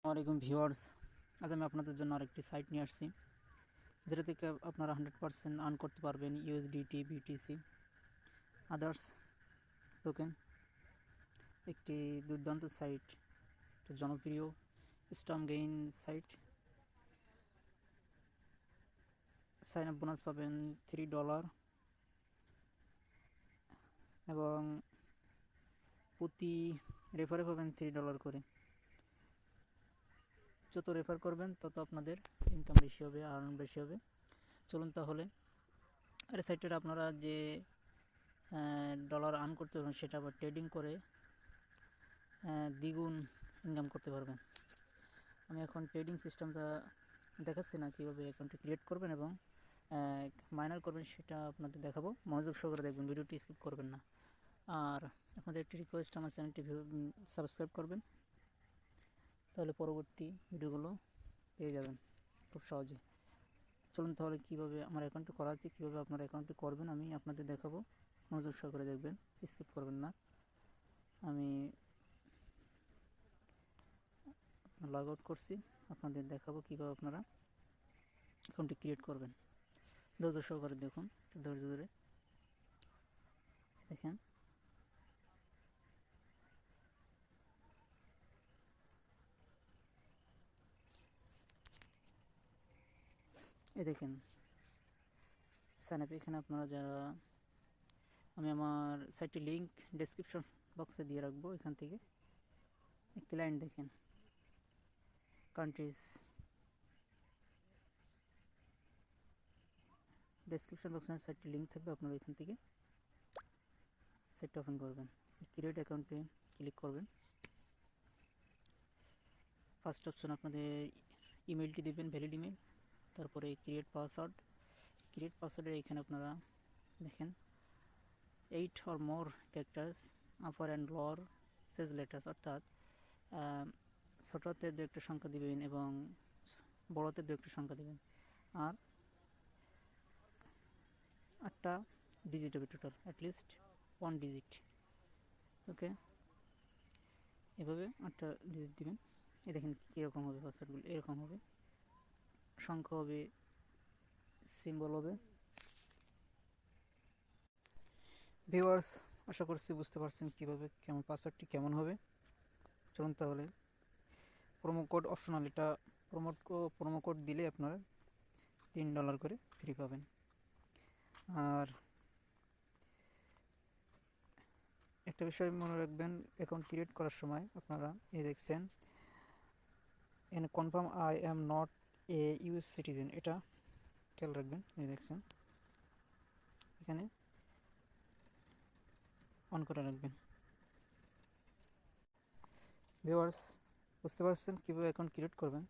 আসসালামাইকুম ভিউয়ার্স, আজ আমি আপনাদের জন্য আরেকটি সাইট নিয়ে আসছি যেটা থেকে আপনারা 100% আর্ন করতে পারবেন ইউএসডিটি, বিটিসি, আদার্স টোকেন। একটি দুর্দান্ত সাইট, জনপ্রিয় স্টর্মগেইন সাইট। সাইন আপ বোনাস পাবেন $3 এবং প্রতি রেফারে পাবেন $3 করে। যত রেফার করবেন তত আপনাদের ইনকাম বেশি হবে, আর্ন বেশি হবে। চলুন তাহলে আর সাইটটা আপনারা যে ডলার আর্ন করতে পারবেন সেটা আবার ট্রেডিং করে দ্বিগুণ ইনকাম করতে পারবেন। আমি এখন ট্রেডিং সিস্টেমটা দেখাচ্ছি না, কীভাবে অ্যাকাউন্টটি ক্রিয়েট করবেন এবং মাইনার করবেন সেটা আপনাদের দেখাবো। মনোযোগ সহকারে দেখবেন, ভিডিওটি স্কিপ করবেন না। আর আপনাদের একটি রিকোয়েস্ট, আমার চ্যানেলটি সাবস্ক্রাইব করবেন, তাহলে পরবর্তী ভিডিওগুলো পেয়ে যাবেন খুব সহজে। চলুন তাহলে কীভাবে আমার অ্যাকাউন্টটি করা হচ্ছে, কীভাবে আপনার অ্যাকাউন্টটি করবেন আমি আপনাদের দেখাবো। মনোযোগ সহকারে দেখবেন, স্কিপ করবেন না। আমি লগ আউট করছি, আপনাদের দেখাবো কীভাবে আপনারা অ্যাকাউন্টটি ক্রিয়েট করবেন। ধৈর্য সহকারে দেখুন, ধৈর্য ধরে দেখেন। এই দেখেন সাইন আপ। এখানে আপনারা যারা, আমি আমার সাইটটির লিঙ্ক ডেসক্রিপশন বক্সে দিয়ে রাখবো। এখান থেকে একটি লাইন দেখেন, কান্ট্রিজ, ডেসক্রিপশন বক্সে সাইটটির লিঙ্ক থাকবে। আপনারা এখান থেকে সাইটটা ওপেন করবেন, ক্রিয়েট অ্যাকাউন্টে ক্লিক করবেন। ফার্স্ট অপশন আপনাদের ইমেলটি দেবেন, ভ্যালিড ইমেল। তারপরে ক্রিয়েট পাসওয়ার্ড। ক্রিয়েট পাসওয়ার্ডের এখানে আপনারা দেখেন 8 or more characters, upper and lower Sage letters, অর্থাৎ ছোটোতে দু একটা সংখ্যা দিবেন এবং বড়োতে দু একটা সংখ্যা দেবেন। আর 8টা ডিজিট হবে টোটাল, অ্যাটলিস্ট 1 ডিজিট। ওকে, এভাবে 8টা ডিজিট দিবেন। এই দেখেন কীরকম হবে পাসওয়ার্ডগুলো, এরকম হবে, সংখ্যা হবে, সিম্বল হবে। ভিউয়ার্স, আশা করছি বুঝতে পারছেন কীভাবে কেমন পাসওয়ার্ডটি কেমন হবে। চলুন তাহলে, প্রোমো কোড অপশনাল, এটা প্রোমো কোড দিলে আপনারা $3 করে ফ্রি পাবেন। আর একটা বিষয় মনে রাখবেন, অ্যাকাউন্ট ক্রিয়েট করার সময় আপনারা এই দেখছেন N confirm I am not a US citizen, এটা খেয়াল রাখবেন। এই দেখছেন এখানে অন করে রাখবেন। ভিউয়ার্স, বুঝতে পারছেন কীভাবে অ্যাকাউন্ট ক্রিয়েট করবেন।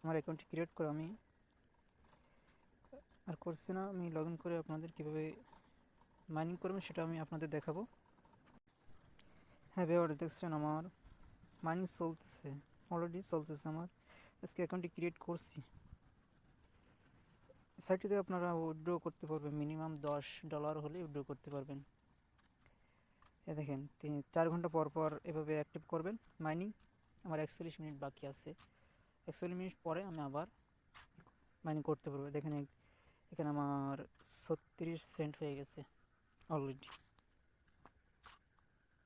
আমার অ্যাকাউন্টটি ক্রিয়েট করে আমি আর করছি না, আমি লগ ইন করে আপনাদের কীভাবে মাইনিং করবেন সেটা আমি আপনাদের দেখাবো। হ্যাঁ ভিউয়ার্স, দেখছেন আমার মাইনিং চলতেছে, অলরেডি চলতেছে। আমার আজকে অ্যাকাউন্টটি ক্রিয়েট করছি। সাইটটিতে আপনারা উইথড্র করতে পারবেন, মিনিমাম $10 হলে উইথড্র করতে পারবেন। এ দেখেন 4 ঘন্টা পর পর এভাবে অ্যাক্টিভ করবেন মাইনিং। আমার 41 মিনিট বাকি আছে, 41 মিনিট পরে আমি আবার মাইনিং করতে পারবো। দেখেন এখানে আমার 36 সেন্ট হয়ে গেছে অলরেডি।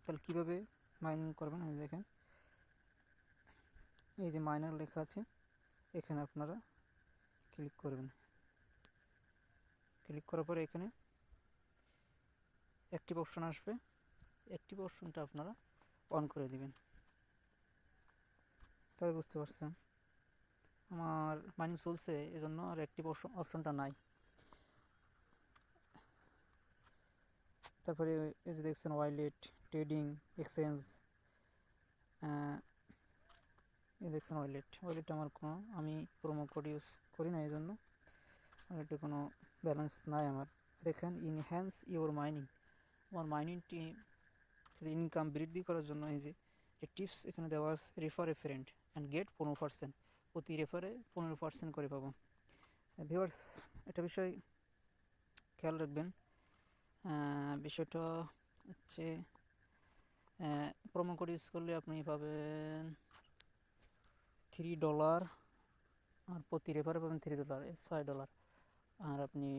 তাহলে কীভাবে মাইনিং করবেন, এই দেখেন এই যে মাইনার লেখা আছে, এখানে আপনারা ক্লিক করবেন। ক্লিক করার পরে এখানে অ্যাক্টিভ অপশন আসবে, অ্যাক্টিভ অপশনটা আপনারা অন করে দিবেন। তবে বুঝতে পারছেন আমার মাইনিং চলছে, এজন্য আর অ্যাক্টিভ অপশনটা নাই। তারপরে এই যে দেখছেন ওয়ালেট, ট্রেডিং, এক্সচেঞ্জ, এই দেখছেন ওয়ালেট আমার কোনো, আমি প্রোমো কোড ইউজ করি না, এই জন্য ওয়ালেটে কোনো ব্যালেন্স নাই আমার। দেখেন ইনহ্যান্স ইউর মাইনিং, আমার মাইনিংটি ইনকাম বৃদ্ধি করার জন্য এই যে টিপস এখানে দেওয়া আছে, refer a friend and get 15%, প্রতি রেফারে 15% করে পাবো। ভিউয়ার্স, একটা বিষয় খেয়াল রাখবেন, বিষয়টা হচ্ছে প্রোমো কোড ইউজ করলে আপনি পাবেন $3 আর প্রতি রেফারে পাবেন $3, $6। আর আপনি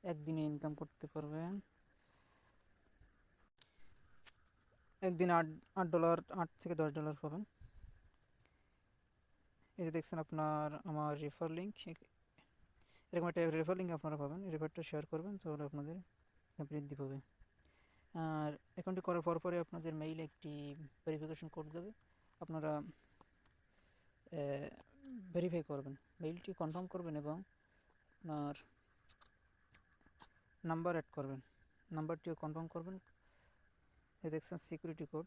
একদিনে ইনকাম করতে পারবেন একদিনে $8, $8 থেকে $10 পাবেন। এই যে দেখছেন আপনার আমার রেফার লিঙ্ক, এরকম একটা রেফার লিঙ্ক আপনারা পাবেন, রেফারটা শেয়ার করবেন তাহলে আপনাদের বৃদ্ধি পাবে। আর অ্যাকাউন্টটি করার পরে আপনাদের মেইলে একটি ভেরিফিকেশন কোড যাবে, আপনারা ভেরিফাই করবেন, মেইলটি কনফার্ম করবেন এবং আপনার নাম্বার অ্যাড করবেন, নাম্বারটিও কনফার্ম করবেন। এই দেখছেন সিকিউরিটি কোড,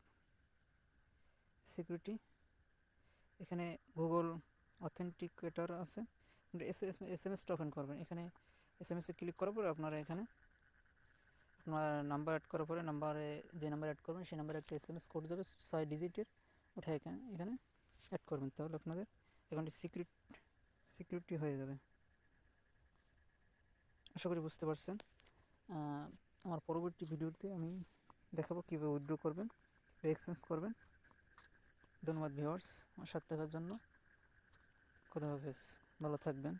সিকিউরিটি, এখানে গুগল অথেন্টিকেটর আছে, এস এম এসটা ওপেন করবেন। এখানে এস-এম-এসে ক্লিক করার পরে আপনারা এখানে আপনার নাম্বার অ্যাড করার পরে নাম্বারে যে নাম্বার অ্যাড করবেন সেই নাম্বারে একটা এস-এম-এস কোড যাবে 6 ডিজিটের, ওটা এখানে অ্যাড করবেন, তাহলে আপনাদের অ্যাকাউন্টটি সিকিউরিটি হয়ে যাবে। আশা করি বুঝতে পারছেন। আমার পরবর্তী ভিডিওতে আমি দেখাবো কীভাবে উইথড্র করবেন, এক্সচেঞ্জ করবেন। ধন্যবাদ ভিউয়ার্স আমার সাথে থাকার জন্য। খোদা হাফেজ, ভালো থাকবেন।